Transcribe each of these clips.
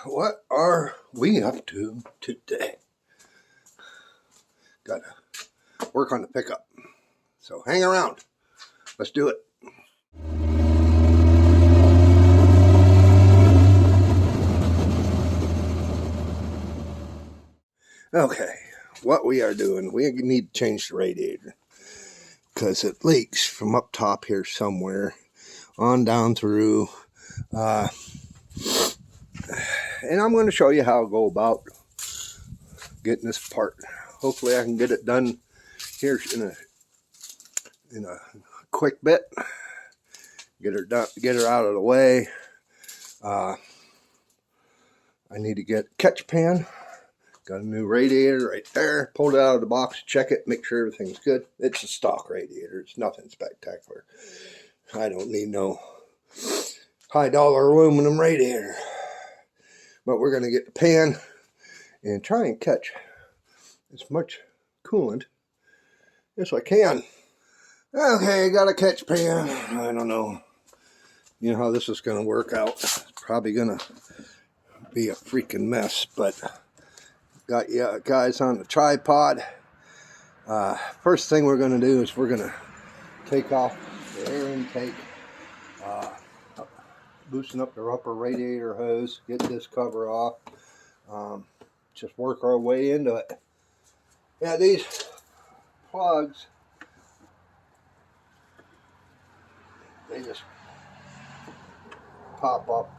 What are we up to today? Gotta work on the pickup. So hang around. Let's do it. Okay, what we are doing, we need to change the radiator because it leaks from up top here somewhere on down through. And I'm going to show you how to go about getting this part. Hopefully I can get it done here in a quick bit. Get her done, get her out of the way. I need to get a catch pan. Got a new radiator right there. Pulled it out of the box, check it, make sure everything's good. It's a stock radiator. It's nothing spectacular. I don't need no high dollar aluminum radiator. But we're going to get the pan and try and catch as much coolant as I can. Okay, got a catch pan. I don't know. You know how this is going to work out. It's probably going to be a freaking mess, but got you guys on the tripod. First thing we're going to do is we're going to take off the air intake, loosen up the upper radiator hose, get this cover off, just work our way into it. Yeah, these plugs, they just pop up,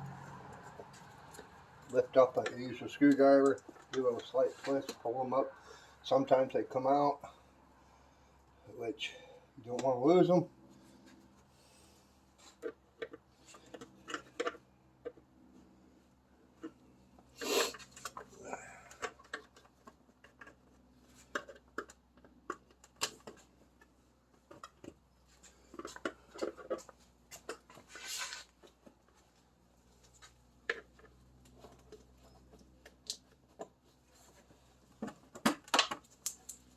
lift up. I use a screwdriver, give them a slight twist, pull them up. Sometimes they come out, which you don't want to lose them.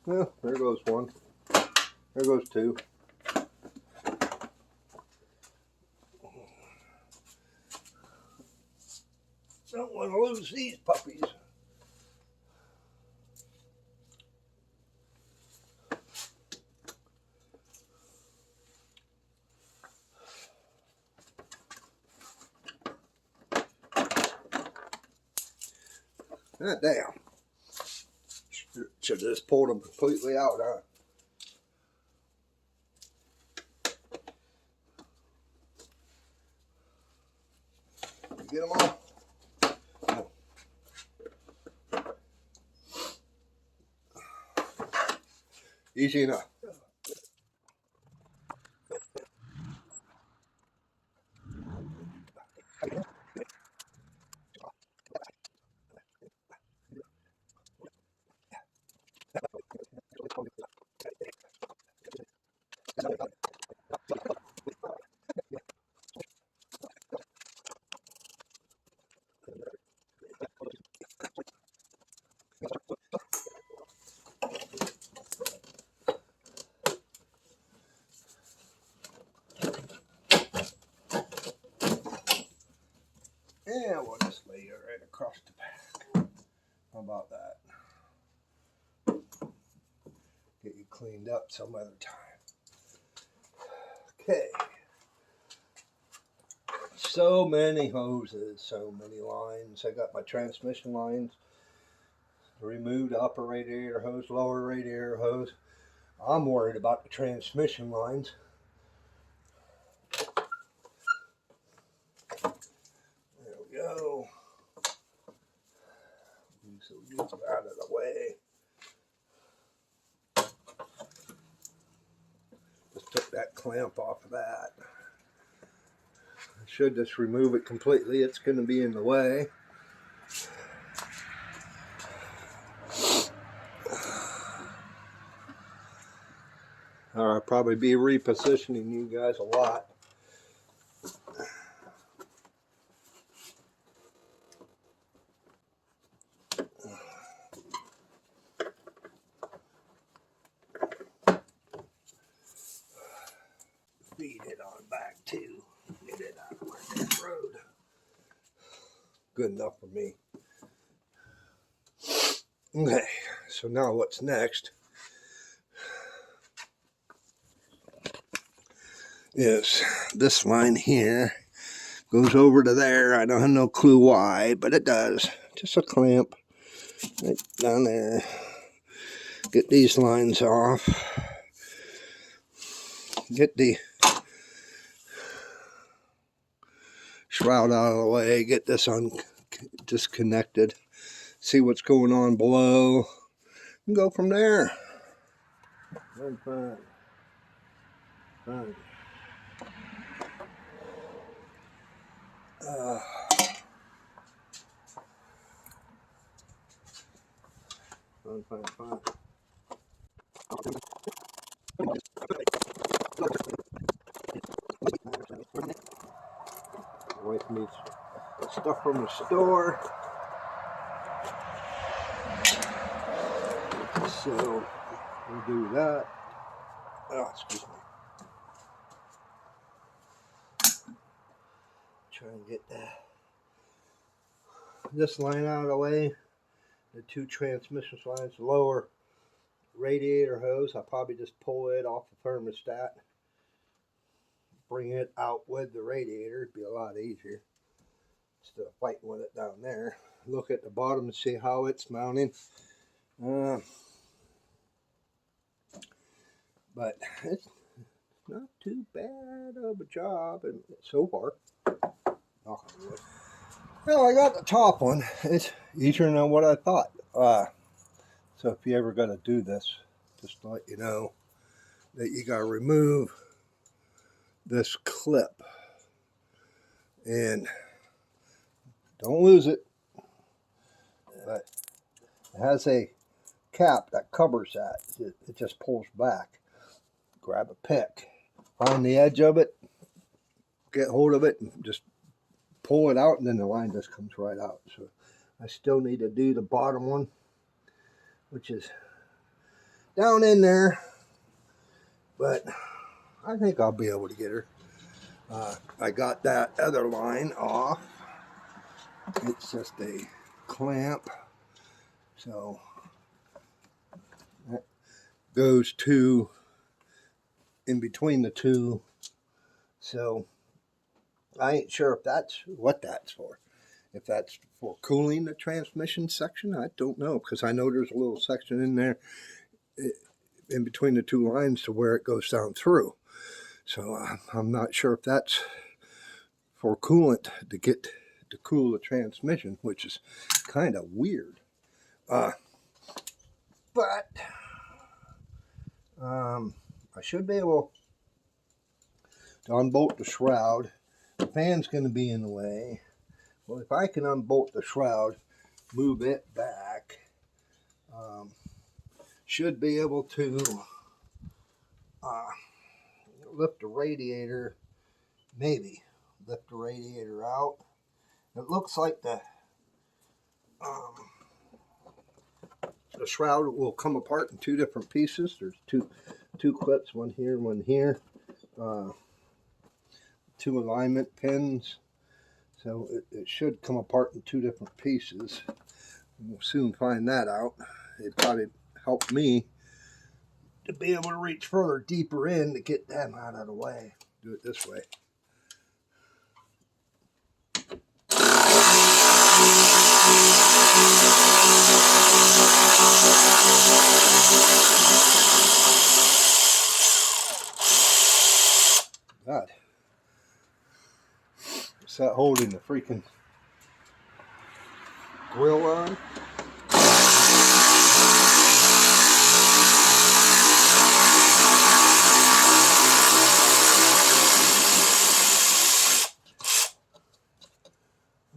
Well, there goes one. There goes two. Don't want to lose these puppies. Ah, damn. Should have just pulled them completely out, huh? Get them all? Oh. Easy enough. Yeah, we'll just lay it right across the back. How about that? Get you cleaned up some other time. Okay. So many hoses, so many lines. I got my transmission lines. Removed the upper radiator hose, lower radiator hose. I'm worried about the transmission lines. There we go. So these are out of the way. Just took that clamp off of that. I should just remove it completely. It's going to be in the way. I'll probably be repositioning you guys a lot. Feed it on back too. Get it out of my road. good enough for me. Okay, so now what's next is this line here goes over to there. I don't have no clue why, but it does. Just a clamp right down there. Get these lines off. Get the shroud out of the way. Get this disconnected. See what's going on below. And go from there. Fine. Fine. Fine. Wife needs stuff from the store, so we'll do that. Oh, excuse me. Try and get this line out of the way. The two transmission lines, the lower radiator hose, I'll probably just pull it off the thermostat, bring it out with the radiator. It'd be a lot easier instead of fighting with it down there. Look at the bottom and see how it's mounting. But it's not too bad of a job, and so far. Well, I got the top one. It's easier than what I thought. So if you ever got to do this, just to let you know that you got to remove this clip and don't lose it. But it has a cap that covers that. It just pulls back. Grab a pick, find the edge of it, get hold of it, and just pull it out, and then the line just comes right out. So I still need to do the bottom one, which is down in there, but I think I'll be able to get her. I got that other line off. It's just a clamp, so that goes to in between the two. So I ain't sure if that's what that's for. If that's for cooling the transmission section, I don't know, because I know there's a little section in there in between the two lines to where it goes down through. So I'm not sure if that's for coolant to cool the transmission, which is kind of weird. But I should be able to unbolt the shroud. The fan's going to be in the way. Well, if I can unbolt the shroud, move it back, should be able to lift the radiator, maybe lift the radiator out. It looks like the shroud will come apart in two different pieces. There's two clips, one here, one here. Two alignment pins. So it should come apart in two different pieces. We'll soon find that out. It probably helped me to be able to reach further deeper in to get them out of the way. Do it this way. God. What's that holding the freaking grill on?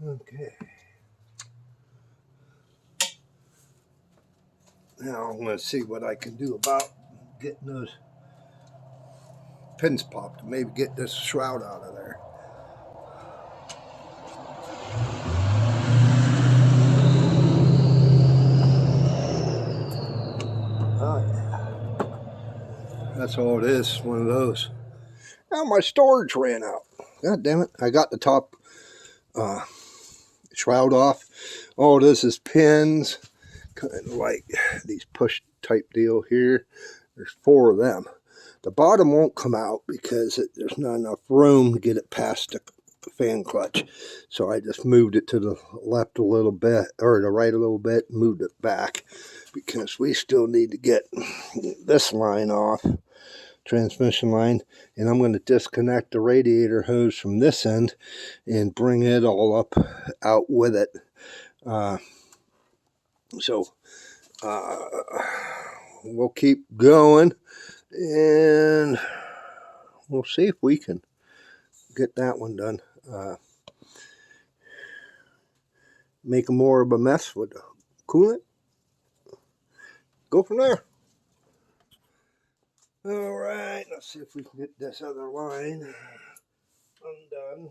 Okay. Now I'm going to see what I can do about getting those pins popped. Maybe get this shroud out of there. Oh, yeah. That's all it is. One of those. Now my storage ran out. God damn it. I got the top shroud off. Oh, this is pins, kind of like these push type deal here. There's 4 of them. The bottom won't come out because there's not enough room to get it past the fan clutch. So I just moved it to the left a little bit, or the right a little bit, moved it back, because we still need to get this line off, transmission line, and I'm going to disconnect the radiator hose from this end and bring it all up out with it. We'll keep going, and we'll see if we can get that one done. Make more of a mess with the coolant. Go from there. All right, let's see if we can get this other line undone.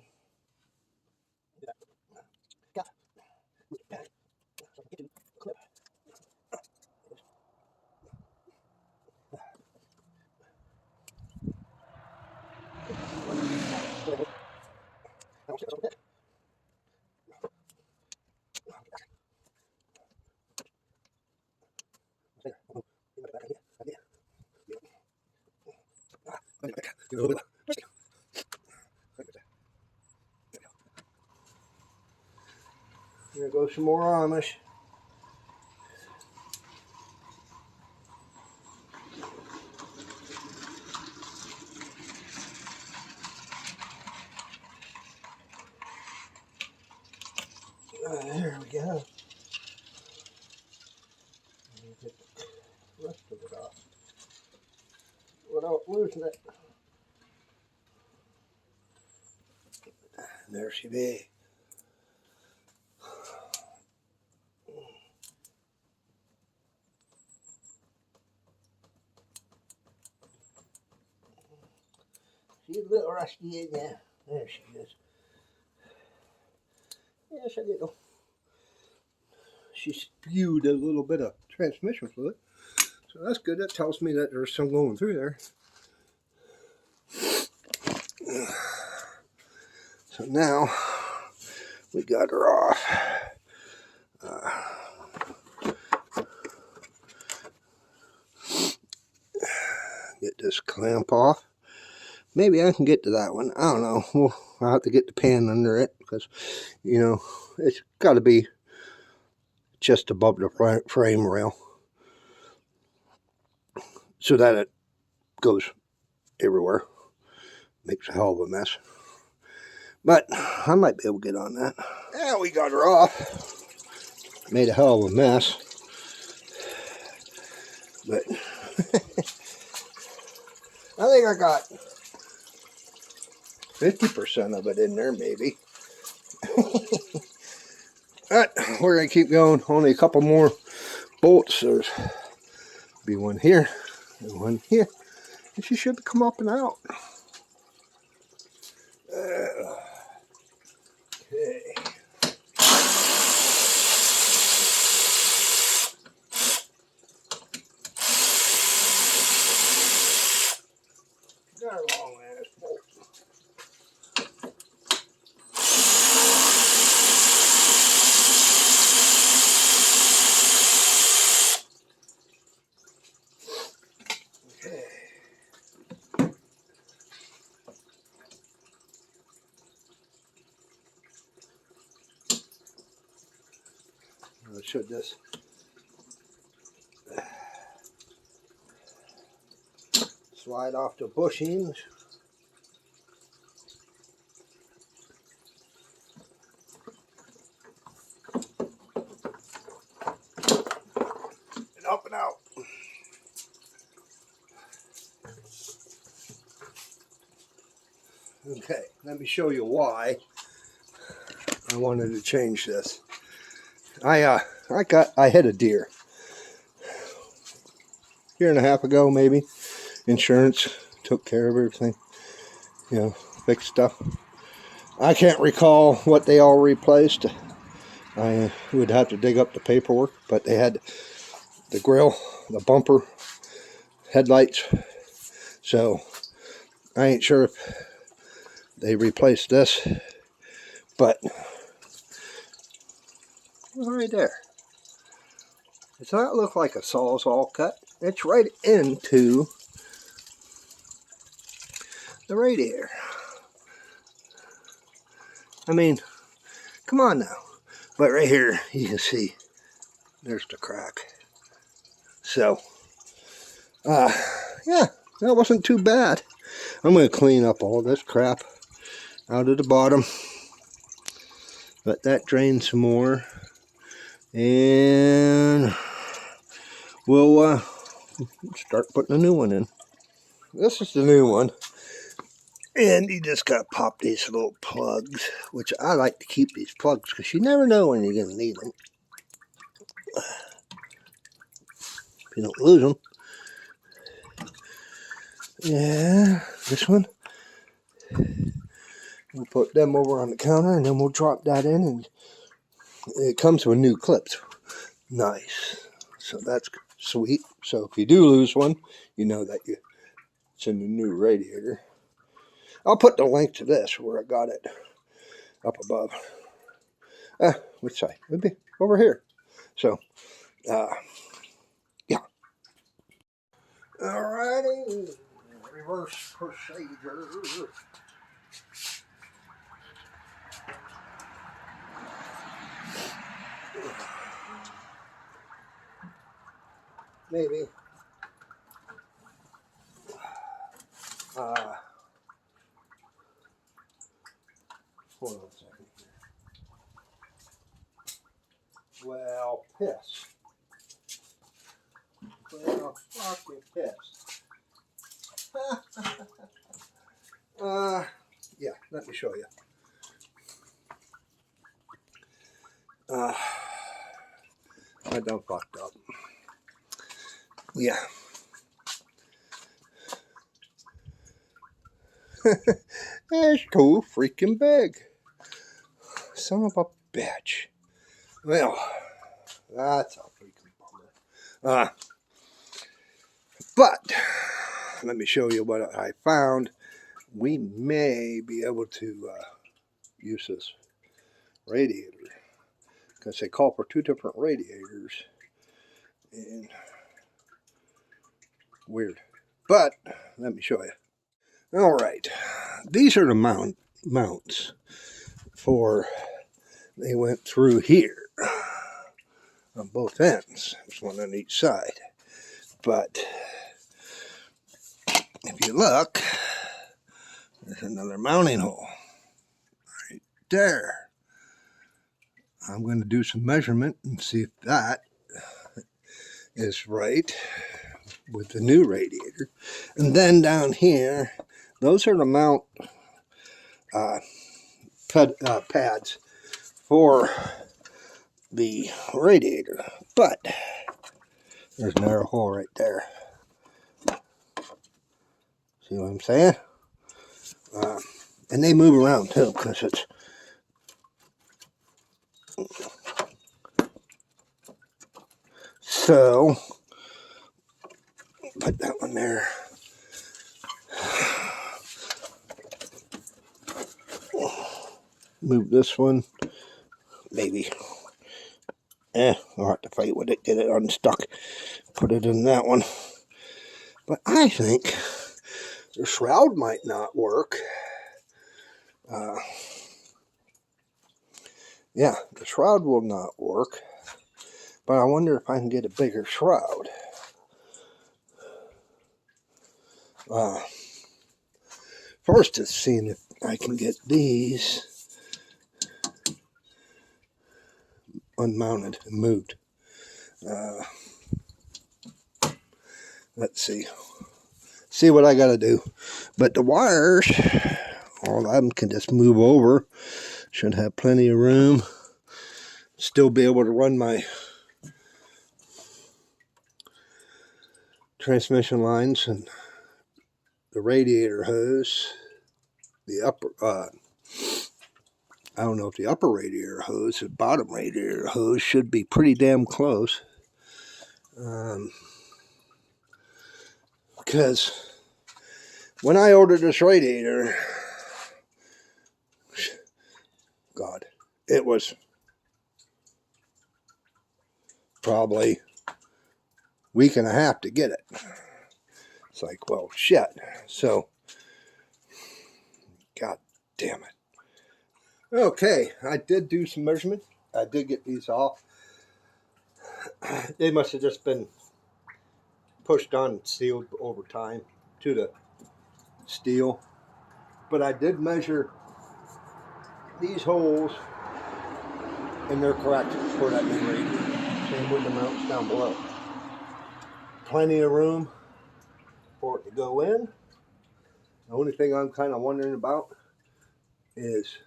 Here goes some more Amish. There we go. Get the rest of it off without losing it. There she be. She's a little rusty in there. There she is. Yes, a little. She spewed a little bit of transmission fluid. So that's good. That tells me that there's some going through there. So now we got her off. Get this clamp off. Maybe I can get to that one. I don't know. I'll have to get the pan under it because, you know, it's got to be just above the frame rail so that it goes everywhere. Makes a hell of a mess. But I might be able to get on that. Yeah, we got her off. Made a hell of a mess. But I think I got 50% of it in there, maybe. But we're going to keep going. Only a couple more bolts. There's be one here and one here. And she should come up and out. Okay. Got a long ass bolt. Okay. Should this slide off the bushings. And up and out. Okay, let me show you why I wanted to change this. I hit a deer a year and a half ago, maybe. Insurance took care of everything, you know, fixed stuff. I can't recall what they all replaced. I would have to dig up the paperwork, but they had the grill, the bumper, headlights. So I ain't sure if they replaced this, but right there. Does that look like a sawzall cut? It's right into the radiator. I mean, come on now. But right here, you can see there's the crack. So, yeah, that wasn't too bad. I'm going to clean up all this crap out of the bottom. Let that drain some more. And we'll start putting a new one in. This is the new one. And you just got to pop these little plugs, which I like to keep these plugs because you never know when you're going to need them. If you don't lose them. Yeah, this one. We'll put them over on the counter and then we'll drop that in, and it comes with new clips. Nice. So that's sweet. So if you do lose one, you know that it's in the new radiator. I'll put the link to this where I got it up above. Which side? It'd be over here. So, yeah. Alrighty. Reverse procedure. Maybe. Hold on a second here. Well, piss. Well, fucking piss. Yeah, let me show you. I done fucked up. Yeah. It's too freaking big. Son of a bitch. Well, that's a freaking bummer. But let me show you what I found. We may be able to use this radiator because they call for 2 different radiators. And weird. But let me show you. All right. These are the mounts for, they went through here on both ends. There's one on each side. But if you look, there's another mounting hole right there. I'm going to do some measurement and see if that is right with the new radiator. And then down here, those are the mount pads for the radiator. But there's another hole right there. See what I'm saying? And they move around too because it's so. Put that one there. Move this one. Maybe. I'll have to fight with it, get it unstuck. Put it in that one. But I think the shroud might not work. Yeah, the shroud will not work. But I wonder if I can get a bigger shroud. First is seeing if I can get these unmounted and moved. Let's see what I gotta do. But the wires, all of them can just move over. Should have plenty of room. Still be able to run my transmission lines and the radiator hose. The upper, I don't know if the upper radiator hose, the bottom radiator hose should be pretty damn close. Because when I ordered this radiator, God, it was probably week and a half to get it. It's like, well, shit. So, god damn it. Okay, I did do some measurements. I did get these off. They must have just been pushed on and sealed over time to the steel. But I did measure these holes, and they're correct for that new radiator. Same with the mounts down below. Plenty of room for it to go in. The only thing I'm kind of wondering about is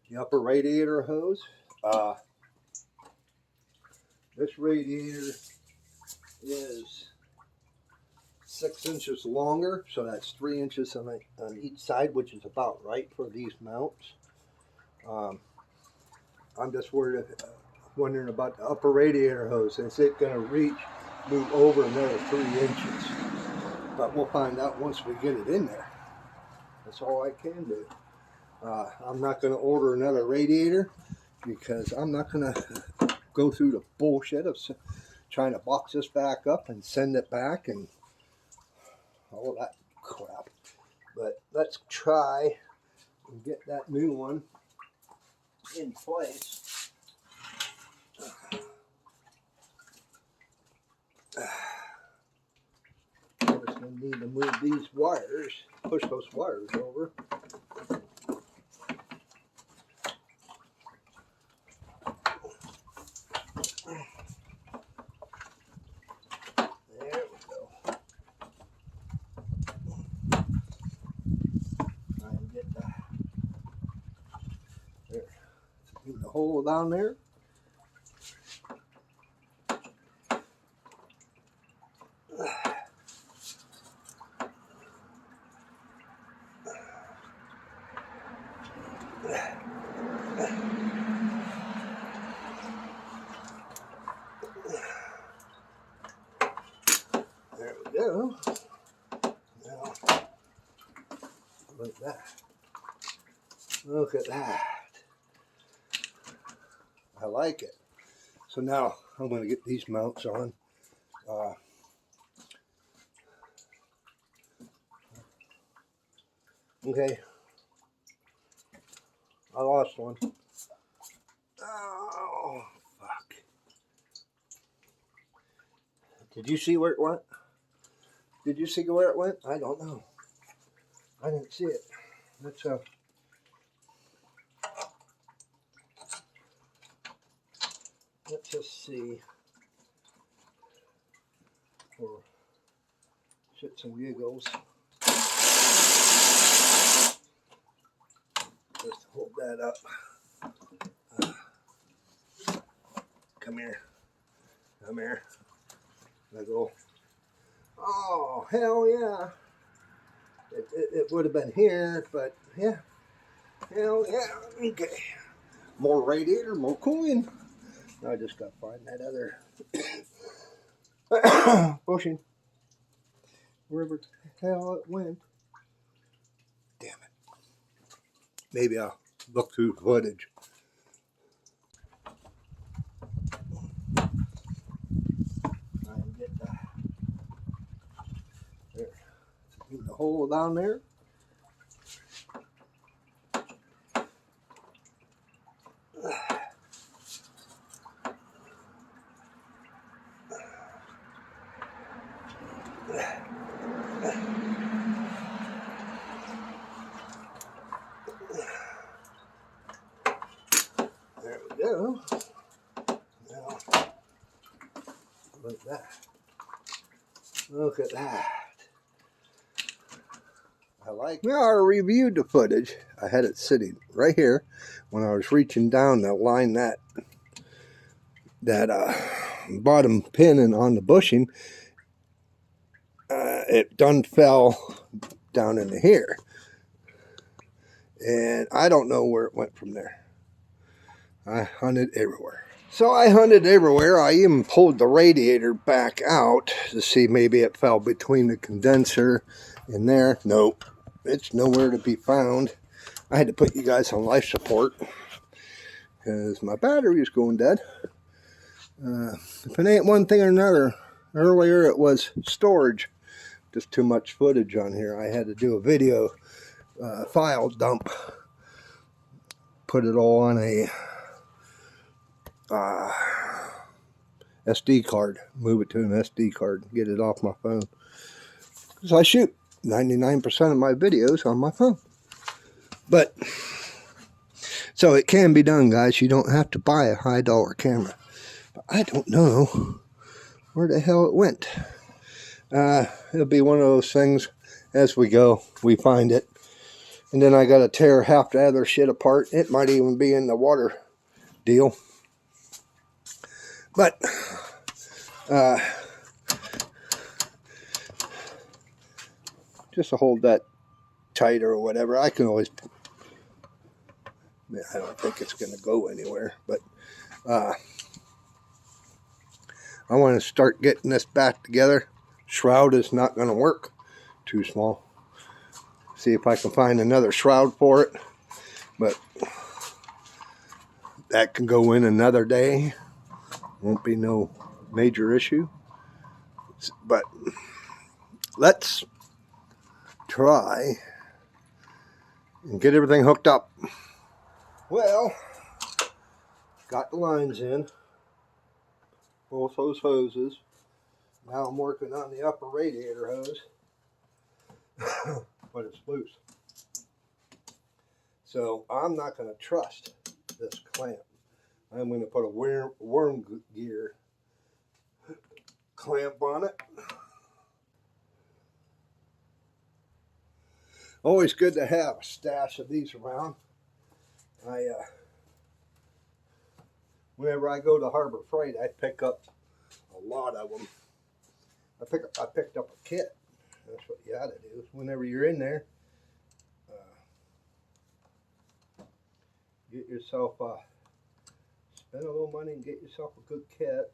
the upper radiator hose. This radiator is 6 inches longer, so that's 3 inches on each side, which is about right for these mounts. I'm just wondering about the upper radiator hose. Is it going to move over another 3 inches? But we'll find out once we get it in there. That's all I can do. I'm not going to order another radiator because I'm not going to go through the bullshit of trying to box this back up and send it back and all that crap. But let's try and get that new one in place. I'm just going to need to move these wires, push those wires over. There we go. Try and get there. Get the hole down there. There we go. Now, look at that. Look at that. I like it. So now I'm going to get these mounts on. Okay. I lost one. Oh, fuck. Did you see where it went? Did you see where it went? I don't know. I didn't see it. Let's just see for shits and giggles. Just hold that up. Come here. Come here. Let go. Oh, hell yeah. It would have been here, but yeah. Hell yeah. Okay. More radiator, more cooling. I just got to find that other bushing. Wherever the hell it went. Damn it. Maybe I'll look through the footage. Try and get there. Get the hole down there. There we go. Now, look at that. Look at that. I like it. Now I reviewed the footage. I had it sitting right here when I was reaching down to line that bottom pin and on the bushing. It done fell down into here. And I don't know where it went from there. I hunted everywhere. So I hunted everywhere. I even pulled the radiator back out to see maybe it fell between the condenser and there. Nope. It's nowhere to be found. I had to put you guys on life support because my battery is going dead. If it ain't one thing or another, earlier it was storage. Just too much footage on here. I had to do a video file dump. Put it all on a SD card. Move it to an SD card. Get it off my phone. Because I shoot 99% of my videos on my phone. But, so it can be done, guys. You don't have to buy a high dollar camera. But I don't know where the hell it went. It'll be one of those things, as we go, we find it. And then I got to tear half the other shit apart. It might even be in the water deal. But, just to hold that tight or whatever, I can always, I don't think it's going to go anywhere. But, I want to start getting this back together. Shroud is not going to work. Too small. See if I can find another shroud for it. But that can go in another day. Won't be no major issue. But let's try and get everything hooked up. Well, got the lines in. Both those hoses. Now I'm working on the upper radiator hose. But it's loose. So I'm not going to trust this clamp. I'm going to put a worm gear clamp on it. Always good to have a stash of these around. Whenever I go to Harbor Freight, I pick up a lot of them. I picked up a kit. That's what you ought to do. Whenever you're in there, get yourself spend a little money and get yourself a good kit.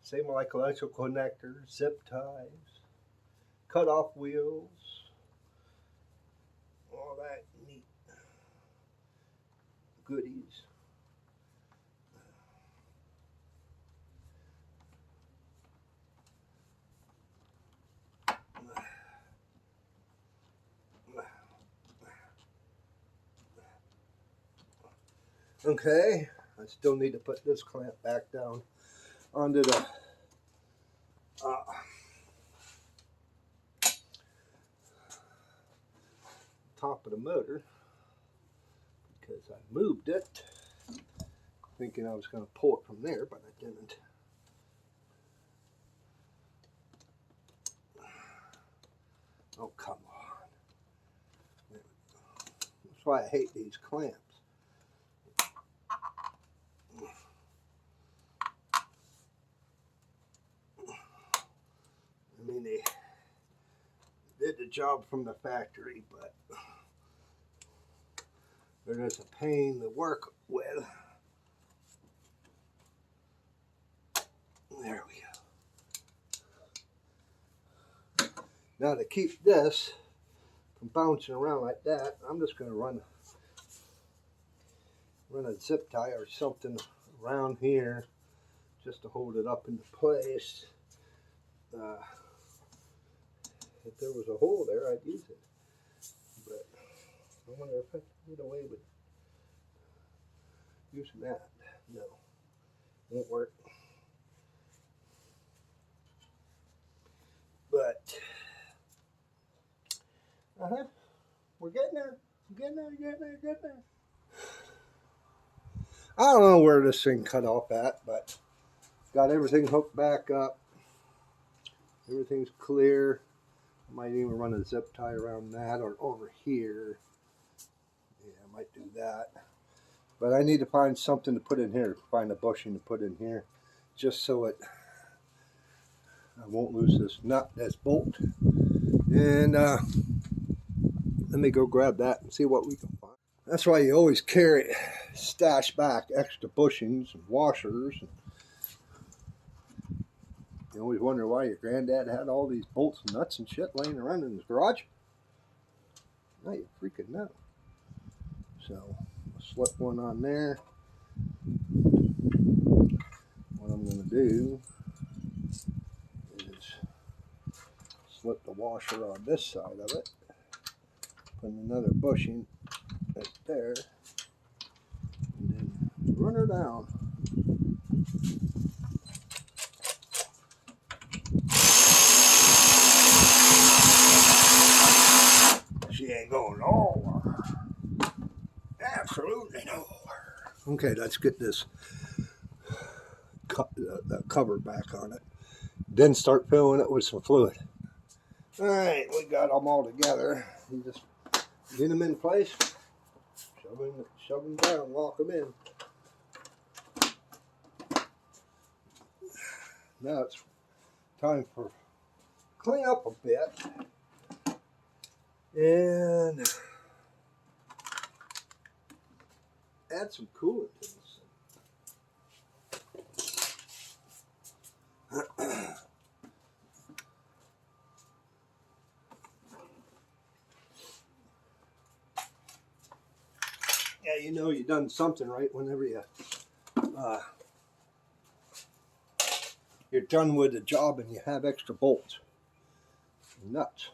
Same like electrical connectors, zip ties, cut off wheels, all that neat goodies. Okay, I still need to put this clamp back down onto the top of the motor because I moved it thinking I was going to pull it from there, but I didn't. Oh, come on. That's why I hate these clamps. I mean, they did the job from the factory, but they're just a pain to work with. There we go. Now to keep this from bouncing around like that, I'm just going to run a zip tie or something around here just to hold it up into place. If there was a hole there, I'd use it. But I wonder if I can get away with using that. No, won't work. But we're getting there. Getting there. I don't know where this thing cut off at, but got everything hooked back up. Everything's clear. I might even run a zip tie around that or over here. Yeah, I might do that. But I need to find something to put in here. Find a bushing to put in here. Just so I won't lose this nut, this bolt. And let me go grab that and see what we can find. That's why you always stash back extra bushings and washers. You always wonder why your granddad had all these bolts and nuts and shit laying around in his garage. Now you freaking know. So, I'll slip one on there. going to do is slip the washer on this side of it, put another bushing right there, and then run her down. She ain't going nowhere. Absolutely nowhere. Okay, let's get this cover back on it. Then start filling it with some fluid. Alright, we got them all together. You just get them in place, shove them down, lock them in. Now it's time for clean up a bit and add some coolant to this. Yeah, you know you've done something right whenever you're done with the job and you have extra bolts and nuts.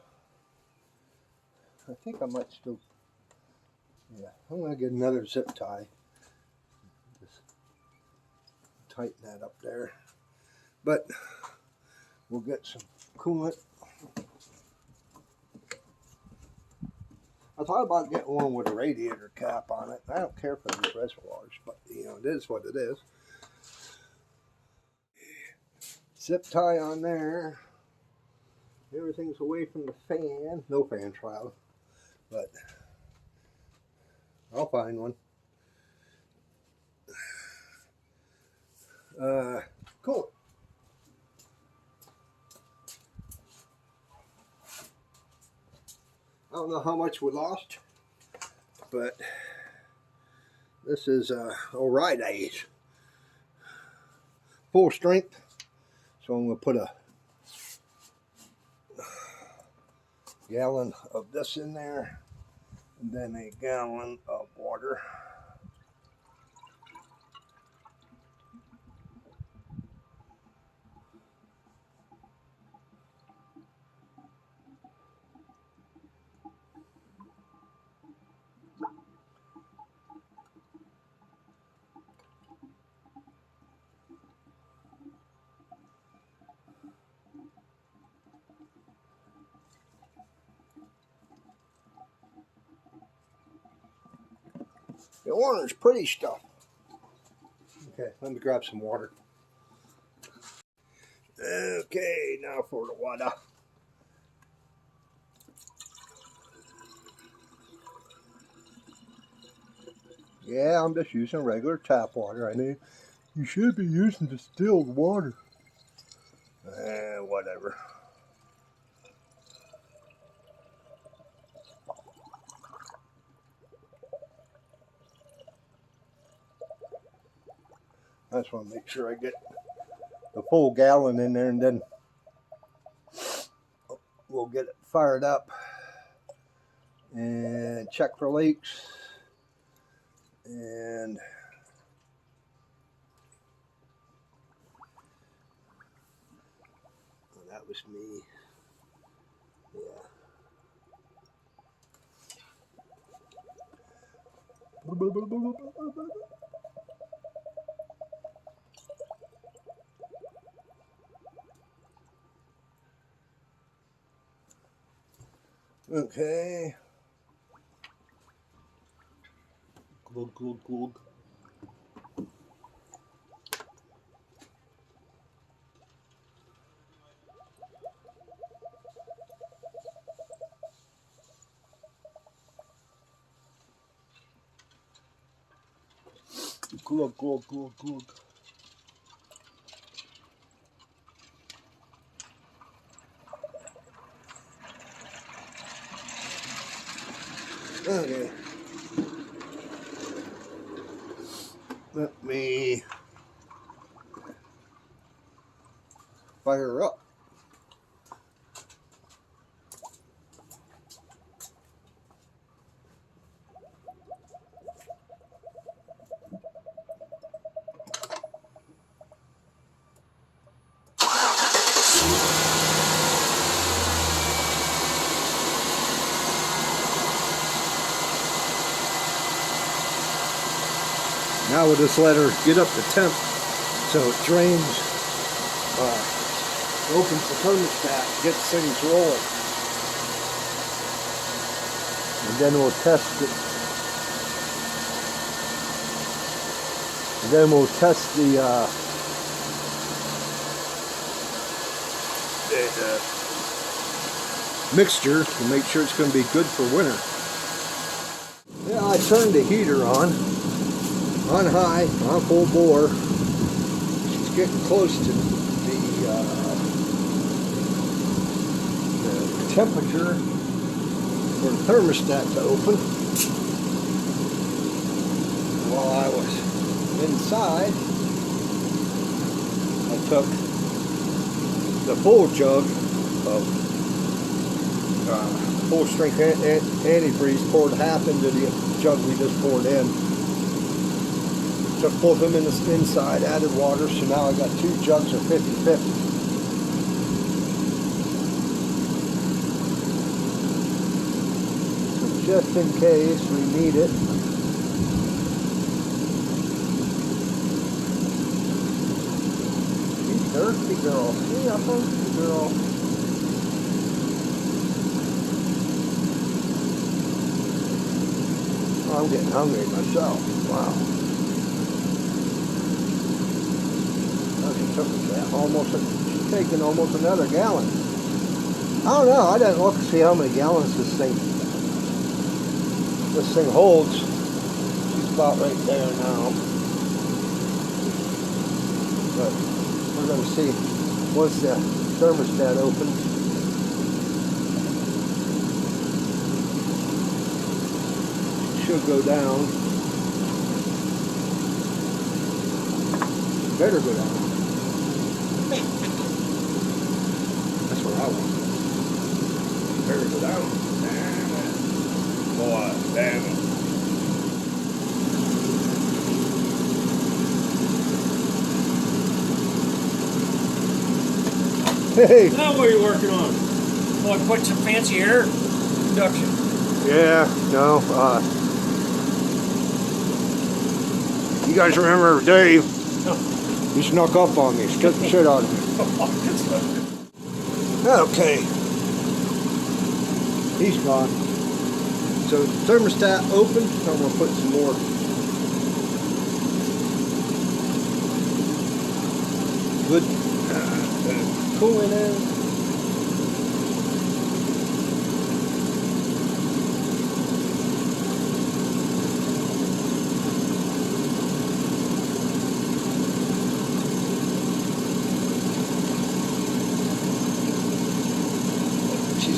I think I might still, yeah, I'm going to get another zip tie. Just tighten that up there. But we'll get some coolant. I thought about getting one with a radiator cap on it. I don't care for these reservoirs, but you know, it is what it is. Zip tie on there. Everything's away from the fan. No fan shroud, but I'll find one. Cool. I don't know how much we lost, but this is a Radiator, full strength. So I'm going to put a gallon of this in there, and then a gallon of water. The orange, pretty stuff. Okay, let me grab some water. Okay, now for the water. Yeah, I'm just using regular tap water. I mean, you should be using distilled water. Whatever. I just want to make sure I get the full gallon in there, and then we'll get it fired up and check for leaks. And oh, that was me. Yeah. Okay. Glug, glug, glug. Glug, glug, glug, glug. Okay. Let me fire her up. Now we'll just let her get up to temp so it drains, opens the thermostat, gets things rolling. And then we'll test it. And then we'll test the mixture to make sure it's going to be good for winter. Yeah, I turned the heater on high, on full bore. She's getting close to the temperature for the thermostat to open. While I was inside, I took the full jug of full strength antifreeze, poured half into the jug we just poured in. Took both of them in the inside, added water, so now I got 2 jugs of 50-50. So just in case we need it. She's thirsty, girl. She's a thirsty girl. I'm getting hungry myself. Wow. She took she's taking almost another gallon. I don't know. I didn't look to see how many gallons this thing holds. She's about right there now. But we're going to see once the thermostat opens. Should go down. Better go down. That's where I want. Better go down. Damn it. Boy, damn it. Hey. Now what are you working on? Boy, put some fancy air induction. Yeah, no, you guys remember Dave? No. He snuck up on me, took the shit out of me. Okay. He's gone. So thermostat open. I'm going to put some more good cooling in.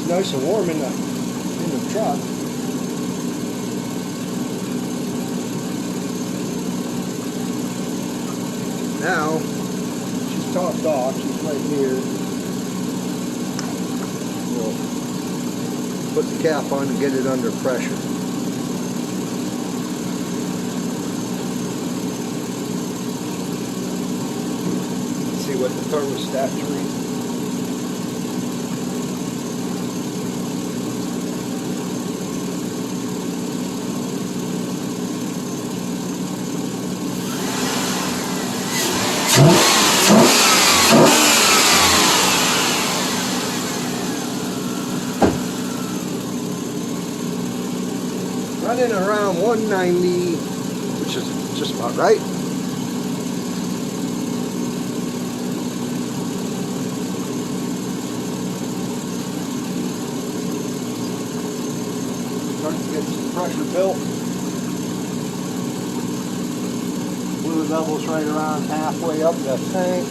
Nice and warm in the truck. Now she's topped off. She's right here. We'll put the cap on and get it under pressure. See what the thermostat reads. Running around 190, which is just about right. Starting to get some pressure built. Fluid levels right around halfway up that tank.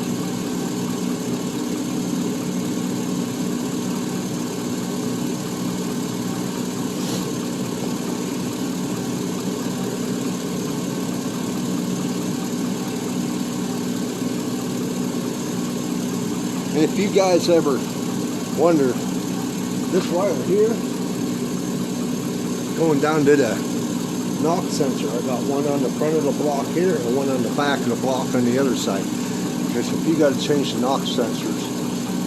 And if you guys ever wonder, this wire here, going down to the knock sensor, I got one on the front of the block here and one on the back of the block on the other side. Because if you got to change the knock sensors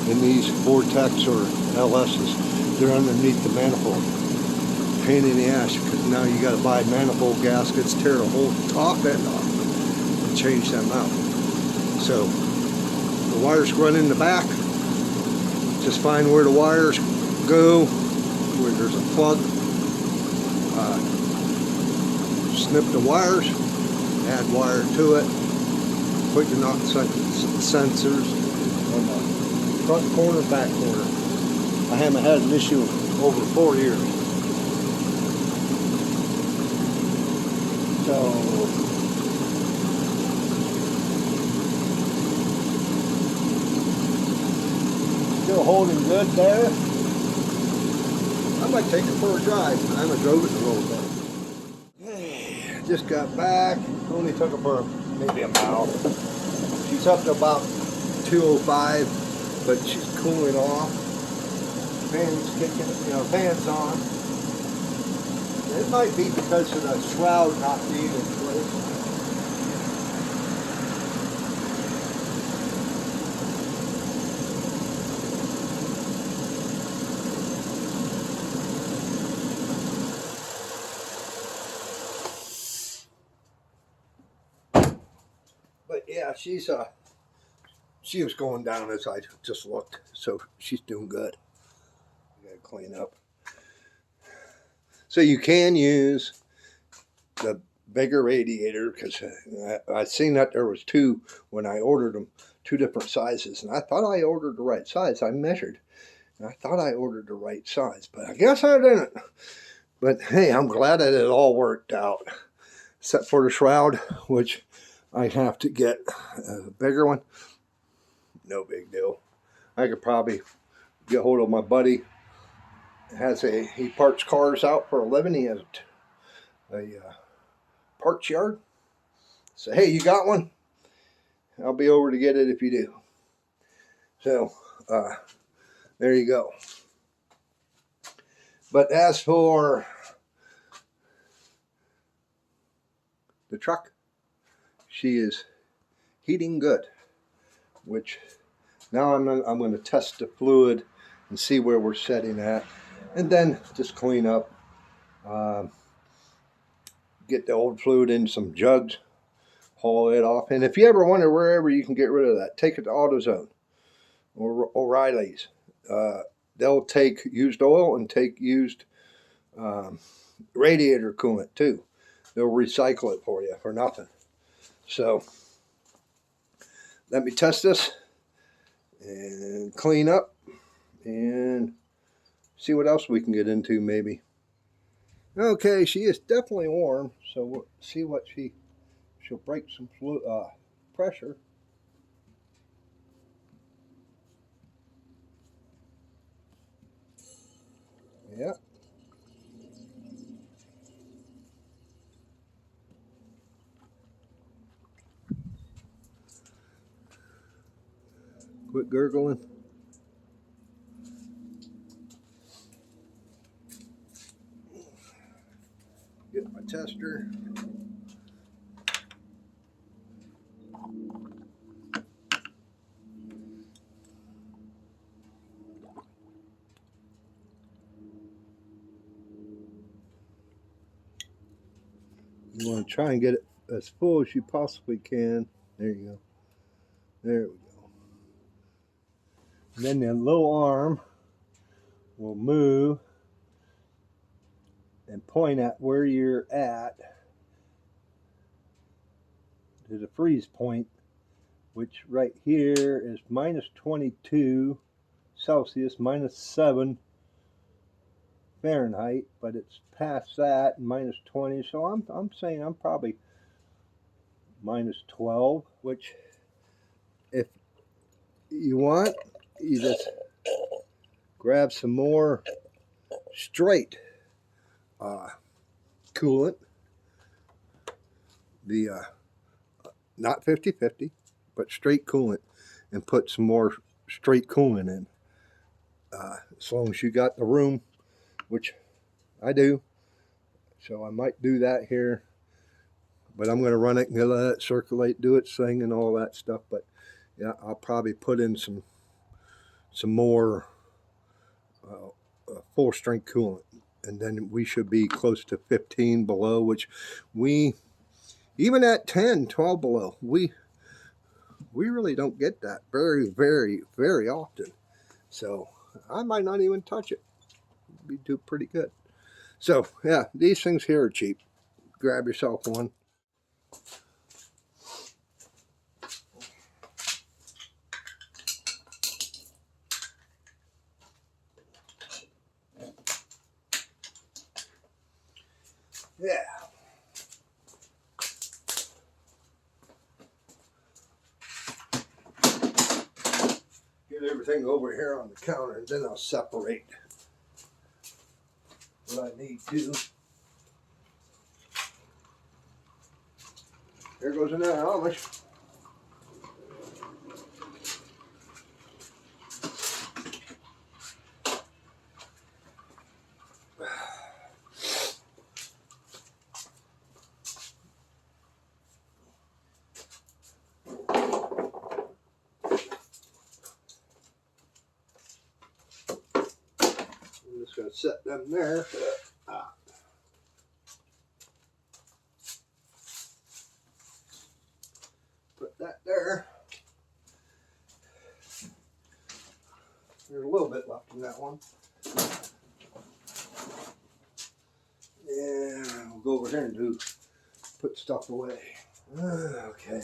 in these Vortex or LS's, they're underneath the manifold. Pain in the ass, because now you got to buy manifold gaskets, tear the whole top end off. change them out. So the wires run in the back. Just find where the wires go, where there's a plug. Snip the wires, add wire to it, put your knock sensors on the front corner, back corner. I haven't had an issue over 4 years. So still holding good there. I might take it for a drive. I haven't drove it in a little bit. Just got back. Only took her for maybe a mile. She's up to about 205, but she's cooling off. Fans kicking, fans on. It might be because of the shroud not being in place. But yeah, she was going down as I just looked, so she's doing good. Gotta clean up. So you can use the bigger radiator, because I seen that there was two when I ordered them, 2 different sizes, and I thought I ordered the right size. I measured, and I thought I ordered the right size, but I guess I didn't. But hey, I'm glad that it all worked out, except for the shroud, which I have to get a bigger one. No big deal. I could probably get hold of my buddy. He parts cars out for a living. He has a parts yard. So hey, you got one? I'll be over to get it if you do. So there you go. But as for the truck, she is heating good, which now I'm going to test the fluid and see where we're setting at, and then just clean up, get the old fluid in some jugs, haul it off. And if you ever wonder wherever you can get rid of that, take it to AutoZone or O'Reilly's. They'll take used oil and take used radiator coolant too. They'll recycle it for you for nothing. So let me test this and clean up and see what else we can get into maybe. Okay, she is definitely warm, so we'll see what she'll break some pressure. Yeah. Quit gurgling. Get my tester. You want to try and get it as full as you possibly can. There you go. There we go. And then the low arm will move and point at where you're at to the freeze point, which right here is minus 22 Celsius, minus 7 Fahrenheit, but it's past that, minus 20. So I'm saying I'm probably minus 12, which if you want, you just grab some more straight coolant, the not 50-50, but straight coolant, and put some more straight coolant in, as long as you got the room, which I do. So I might do that here, but I'm going to run it and let it circulate, do its thing and all that stuff. But yeah, I'll probably put in some more full strength coolant, and then we should be close to 15 below, which we even at 10, 12 below, we really don't get that very, very, very often. So I might not even touch it. We do pretty good. So yeah, these things here are cheap. Grab yourself one. Yeah. Get everything over here on the counter, and then I'll separate what I need to. There goes another Amish. I'm just going to set them there. Put that there. There's a little bit left in that one. And we'll go over here and put stuff away. Okay.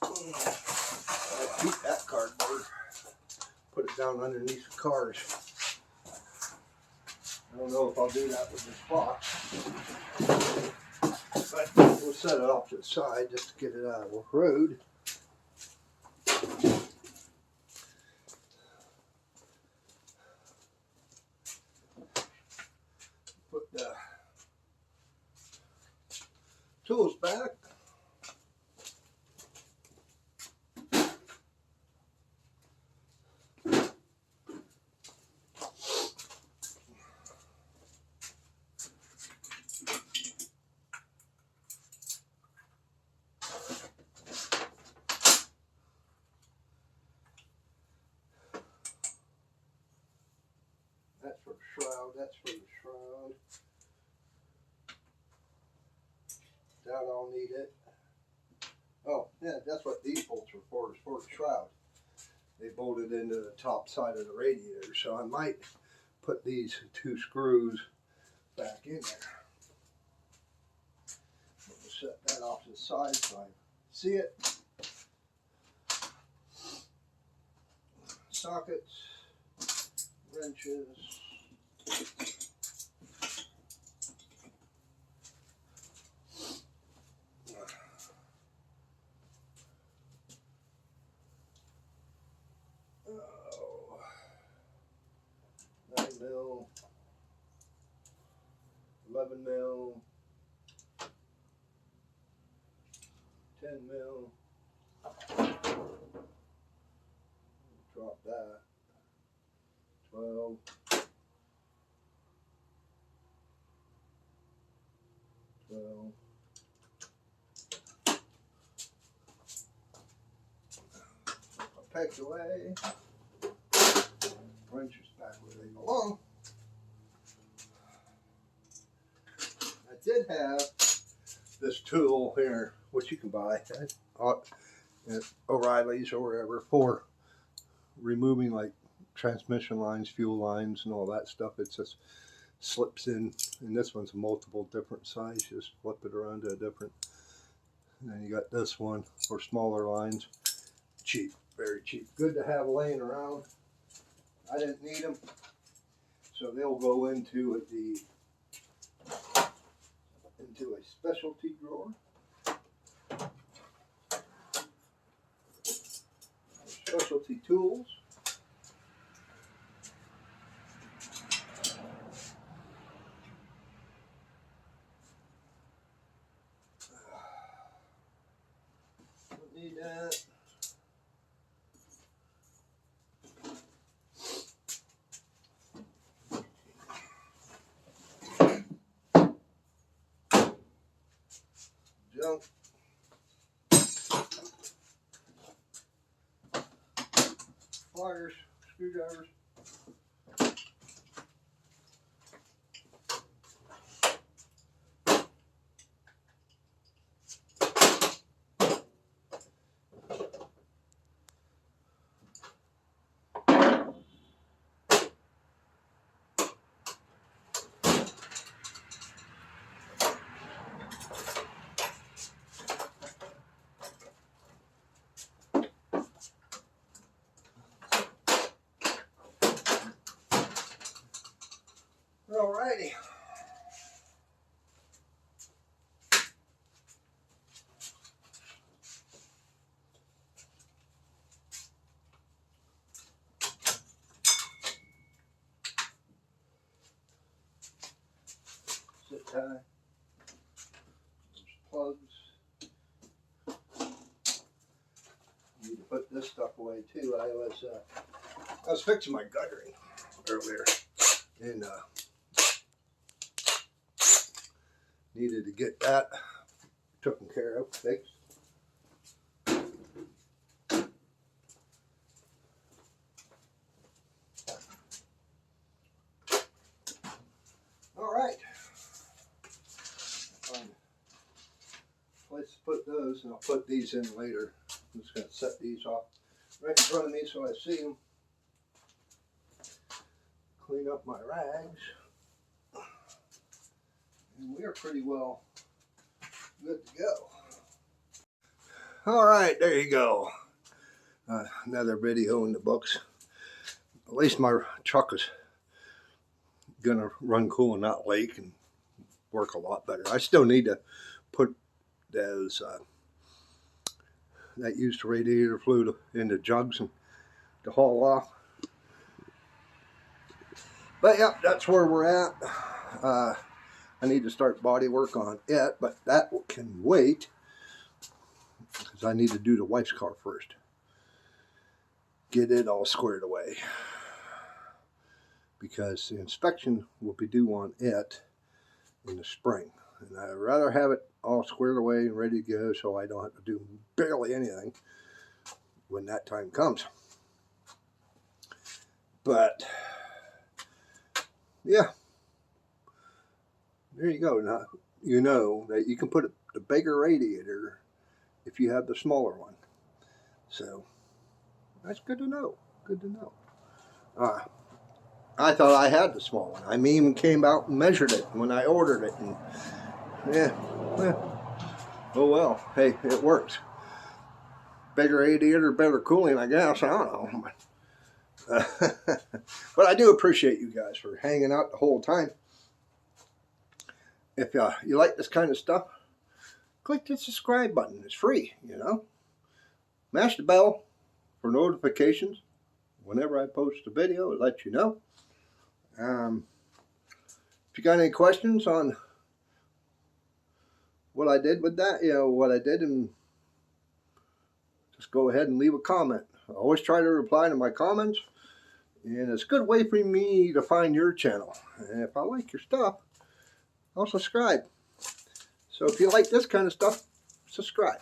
I'll keep that cardboard. Put it down underneath the cars. I don't know if I'll do that with this box. But we'll set it off to the side just to get it out of the road. Put the tools back. That's for the shroud, that's for the shroud. Doubt I'll need it. Oh, yeah, that's what these bolts are for, is for the shroud. They bolted into the top side of the radiator, so I might put these 2 screws back in there. We'll set that off to the side so I see it. Sockets, wrenches. Oh, 9 mil, 11 mil, 10 mil. Drop that. 12. 12. Pegs away. Wrenches back where they belong. I did have this tool here, which you can buy at O'Reilly's or wherever, for removing like transmission lines, fuel lines, and all that stuff. It just slips in, and this one's multiple different size. Just flip it around to a different. And then you got this one for smaller lines. Cheap, very cheap. Good to have laying around. I didn't need them, so they'll go into a specialty drawer. Specialty tools. Don't need that. Junk. Pliers, screwdrivers. Alrighty. Zip tie. Those plugs. Need to put this stuff away too. I was fixing my guttering earlier, and needed to get that taken care of, fixed. All right. Let's put those, and I'll put these in later. I'm just going to set these off right in front of me so I see them. Clean up my rags. And we are pretty well good to go. All right, there you go. Another video in the books. At least my truck is going to run cool and not leak and work a lot better. I still need to put those that used radiator fluid into jugs and to haul off. But yeah, that's where we're at. I need to start body work on it, but that can wait because I need to do the wife's car first. Get it all squared away because the inspection will be due on it in the spring. And I'd rather have it all squared away and ready to go so I don't have to do barely anything when that time comes. But yeah, there you go. Now you know that you can put the bigger radiator if you have the smaller one. So that's good to know. Good to know. I thought I had the small one. I even came out and measured it when I ordered it. And yeah. Oh well. Hey, it works. Bigger radiator, better cooling, I guess. I don't know. But I do appreciate you guys for hanging out the whole time. If you like this kind of stuff, click the subscribe button. It's free, you know. Mash the bell for notifications. Whenever I post a video, it lets you know. If you got any questions on what I did with that, what I did, and just go ahead and leave a comment. I always try to reply to my comments, and it's a good way for me to find your channel. And if I like your stuff, I'll subscribe. So if you like this kind of stuff, subscribe.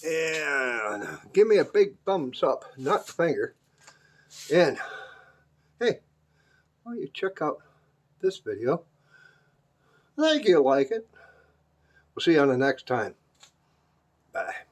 And give me a big thumbs up, not the finger. And hey, why don't you check out this video? I think you'll like it. We'll see you on the next time. Bye.